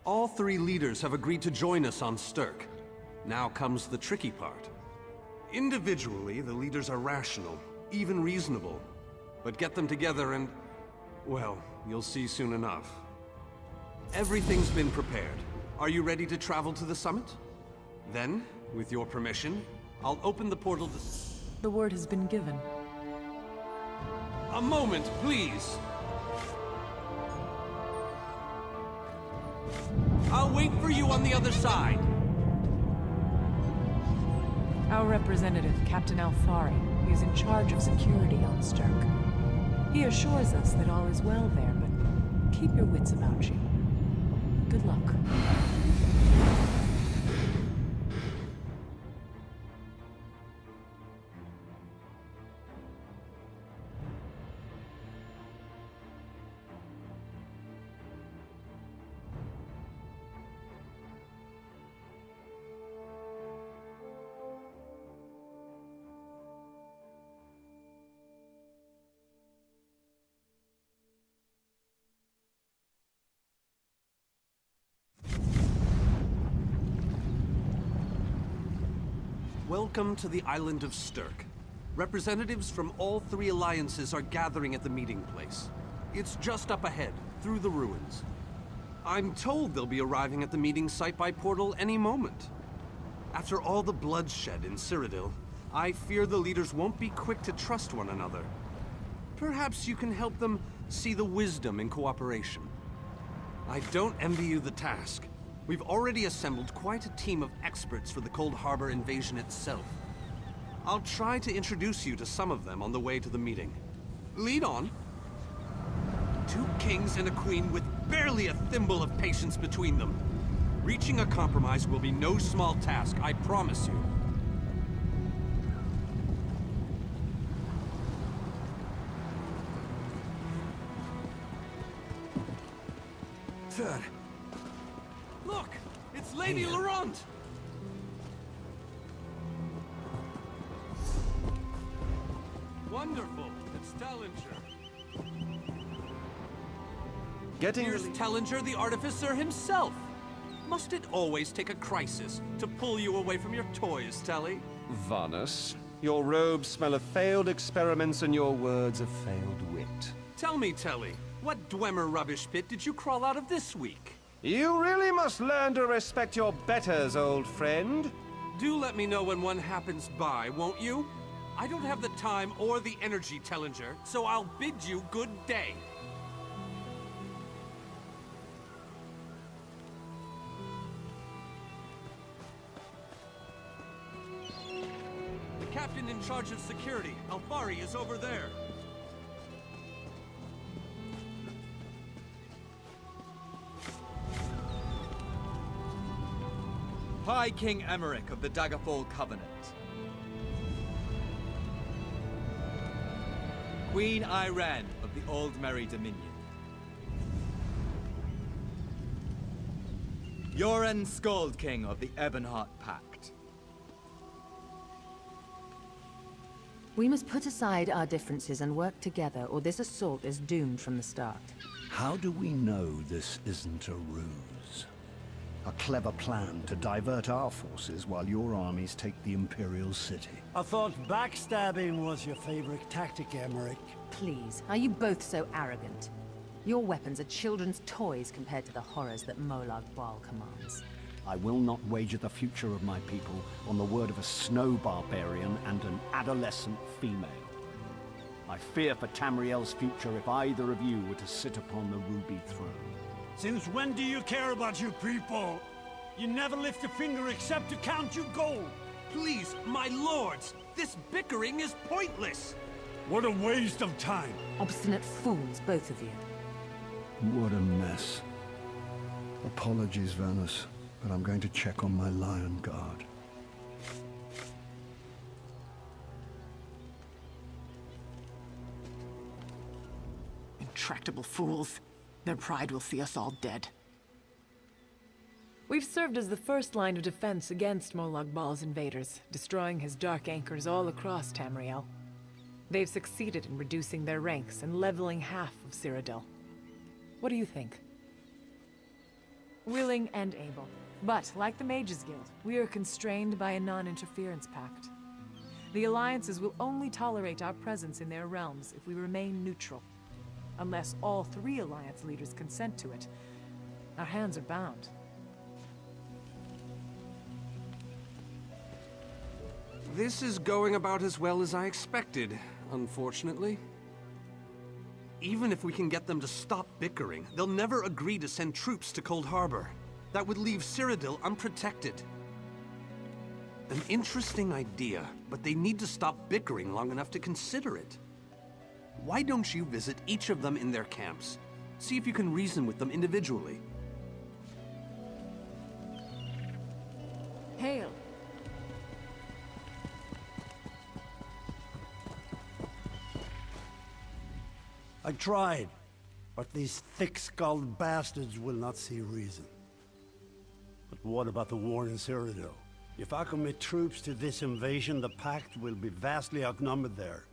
All three leaders have agreed to join us on Stirk. Now comes the tricky part. Individually, the leaders are rational, even reasonable. But get them together and... well, you'll see soon enough. Everything's been prepared. Are you ready to travel to the summit? Then, with your permission, I'll open the portal to... The word has been given. A moment, please! I'll wait for you on the other side! Our representative, Captain Alfari, is in charge of security on Stirk. He assures us that all is well there, but keep your wits about you. Good luck. Welcome to the island of Stirk. Representatives from all three alliances are gathering at the meeting place. It's just up ahead, through the ruins. I'm told they'll be arriving at the meeting site by portal any moment. After all the bloodshed in Cyrodiil, I fear the leaders won't be quick to trust one another. Perhaps you can help them see the wisdom in cooperation. I don't envy you the task. We've already assembled quite a team of experts for the Cold Harbor invasion itself. I'll try to introduce you to some of them on the way to the meeting. Lead on. 2 kings and a queen with barely a thimble of patience between them. Reaching a compromise will be no small task, I promise you. Third. Look! It's Lady Laurent! Wonderful! It's Tellinger. Here's Tellinger, the artificer himself! Must it always take a crisis to pull you away from your toys, Telly? Vanus, your robes smell of failed experiments and your words of failed wit. Tell me, Telly, what Dwemer rubbish pit did you crawl out of this week? You really must learn to respect your betters, old friend. Do let me know when one happens by, won't you? I don't have the time or the energy, Tellinger, so I'll bid you good day. The captain in charge of security, Alfari, is over there. High King Emmerich of the Daggerfall Covenant. Queen Ky'ren of the Old Merry Dominion. Yoren Skald King of the Ebonheart Pact. We must put aside our differences and work together, or this assault is doomed from the start. How do we know this isn't a ruse? A clever plan to divert our forces while your armies take the Imperial City. I thought backstabbing was your favorite tactic, Emmerich. Please, are you both so arrogant? Your weapons are children's toys compared to the horrors that Molag Bal commands. I will not wager the future of my people on the word of a snow barbarian and an adolescent female. I fear for Tamriel's future if either of you were to sit upon the Ruby Throne. Since when do you care about your people? You never lift a finger except to count your gold. Please, my lords, this bickering is pointless. What a waste of time. Obstinate fools, both of you. What a mess. Apologies, Vanus, but I'm going to check on my Lion Guard. Intractable fools. Their pride will see us all dead. We've served as the first line of defense against Molag Bal's invaders, destroying his dark anchors all across Tamriel. They've succeeded in reducing their ranks and leveling half of Cyrodiil. What do you think? Willing and able. But, like the Mages Guild, we are constrained by a non-interference pact. The alliances will only tolerate our presence in their realms if we remain neutral. Unless all 3 alliance leaders consent to it, our hands are bound. This is going about as well as I expected, unfortunately. Even if we can get them to stop bickering, they'll never agree to send troops to Cold Harbor. That would leave Cyrodiil unprotected. An interesting idea, but they need to stop bickering long enough to consider it. Why don't you visit each of them in their camps? See if you can reason with them individually. Hail! I tried, but these thick-skulled bastards will not see reason. But what about the war in Cyrodiil? If I commit troops to this invasion, the Pact will be vastly outnumbered there.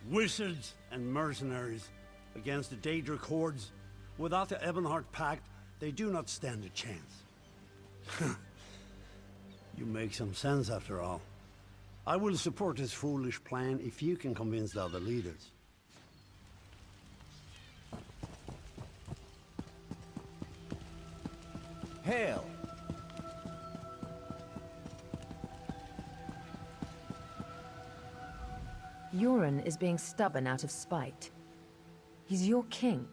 Wizards and mercenaries against the Daedric hordes. Without the Ebonheart Pact, they do not stand a chance. You make some sense after all. I will support this foolish plan if you can convince the other leaders. Hail! Ky'ren is being stubborn out of spite. He's your king.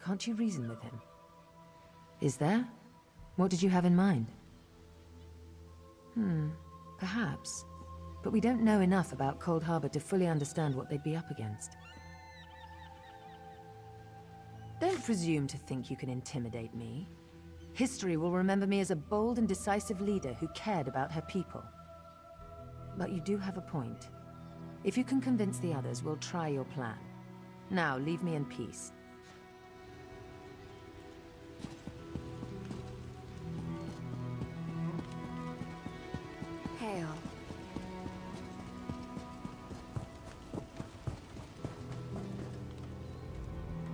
Can't you reason with him? Is there? What did you have in mind? Perhaps. But we don't know enough about Cold Harbor to fully understand what they'd be up against. Don't presume to think you can intimidate me. History will remember me as a bold and decisive leader who cared about her people. But you do have a point. If you can convince the others, we'll try your plan. Now, leave me in peace. Hail.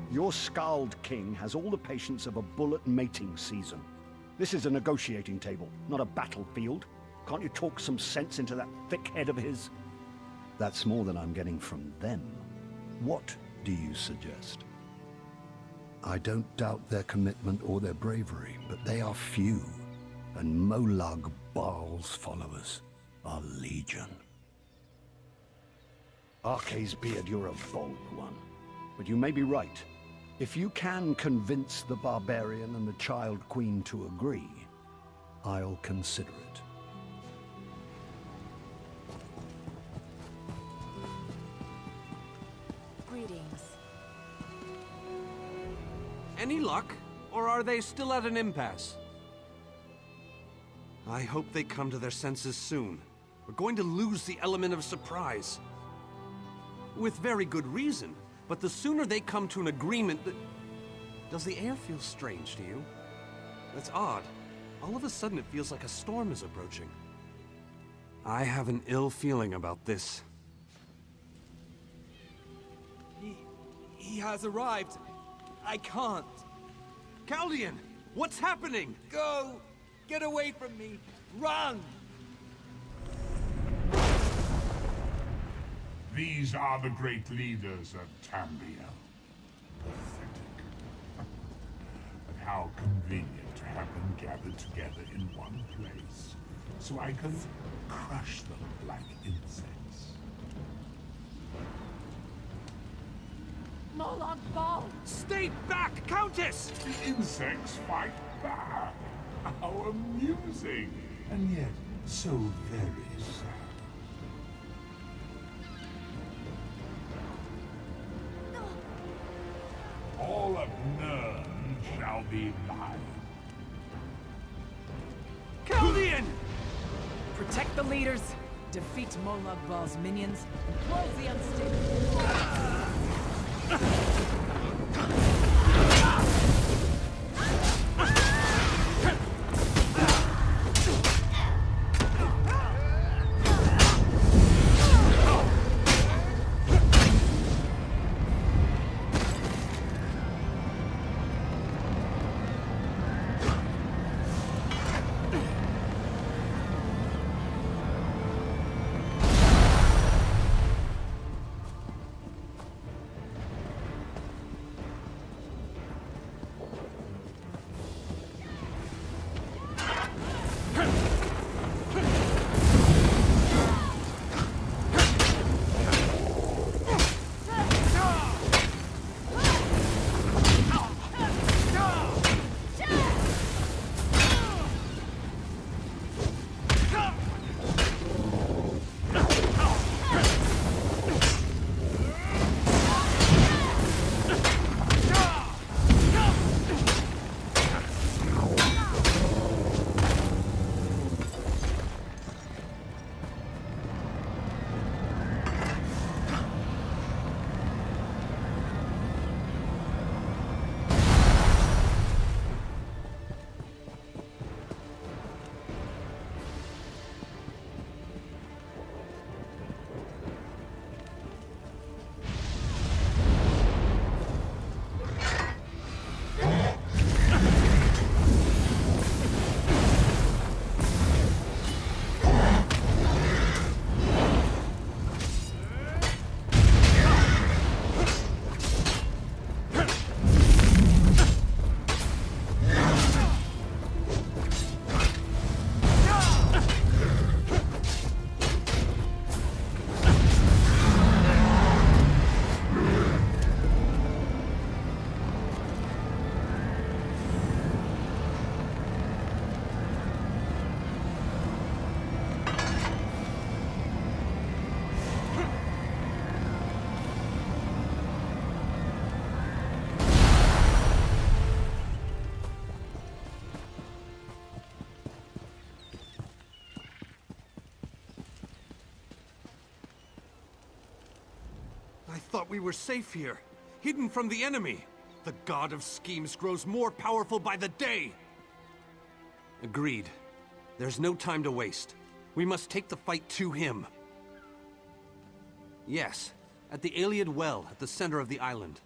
Your Scald King has all the patience of a bull at mating season. This is a negotiating table, not a battlefield. Can't you talk some sense into that thick head of his? That's more than I'm getting from them. What do you suggest? I don't doubt their commitment or their bravery, but they are few, and Molag Baal's followers are legion. Arce's beard, you're a bold one. But you may be right. If you can convince the barbarian and the Child Queen to agree, I'll consider it. Greetings. Any luck? Or are they still at an impasse? I hope they come to their senses soon. We're going to lose the element of surprise. With very good reason, but the sooner they come to an agreement that... Does the air feel strange to you? That's odd. All of a sudden it feels like a storm is approaching. I have an ill feeling about this. He has arrived. I can't. Kaldian! What's happening? Go! Get away from me! Run! These are the great leaders of Tamriel. Pathetic. But how convenient to have them gathered together in one place, so I can crush them like insects. Molag Bal! Stay back, Countess! The insects fight back. How amusing, and yet so very sad. All of Nirn shall be mine. Kaldian! Protect the leaders, defeat Molag Bal's minions, and close the unstable. thought we were safe here, hidden from the enemy. The god of schemes grows more powerful by the day. Agreed. There's no time to waste. We must take the fight to him. Yes, at the Iliad Well at the center of the island.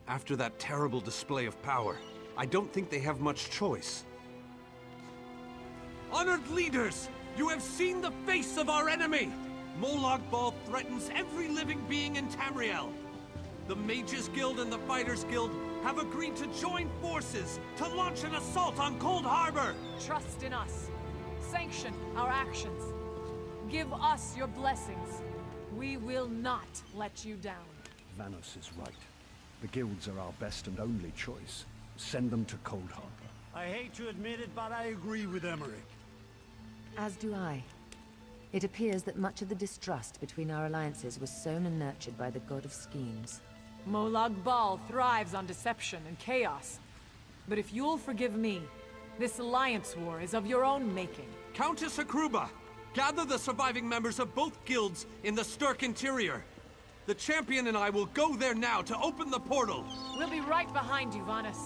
After that terrible display of power, I don't think they have much choice. Honored leaders, you have seen the face of our enemy! Molag Bal threatens every living being in Tamriel. The Mages Guild and the Fighters Guild have agreed to join forces to launch an assault on Cold Harbor! Trust in us. Sanction our actions. Give us your blessings. We will not let you down. Vanos is right. The guilds are our best and only choice. Send them to Cold Harbor. I hate to admit it, but I agree with Emmerich. As do I. It appears that much of the distrust between our alliances was sown and nurtured by the god of schemes. Molag Bal thrives on deception and chaos. But if you'll forgive me, this alliance war is of your own making. Countess Akruba, gather the surviving members of both guilds in the Sturk interior. The champion and I will go there now to open the portal. We'll be right behind you, Vanus.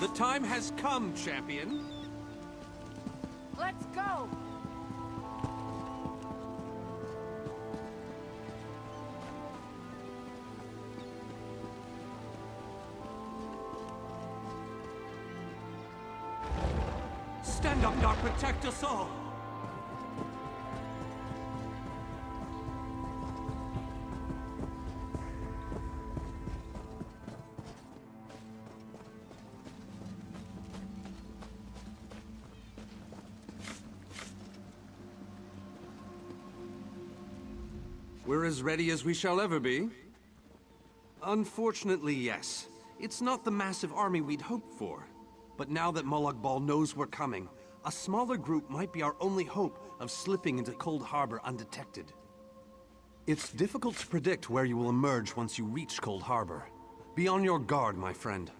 The time has come, champion. Let's go! Stand up, God, protect us all! We're as ready as we shall ever be. Unfortunately, yes. It's not the massive army we'd hoped for. But now that Molag Bal knows we're coming, a smaller group might be our only hope of slipping into Cold Harbor undetected. It's difficult to predict where you will emerge once you reach Cold Harbor. Be on your guard, my friend.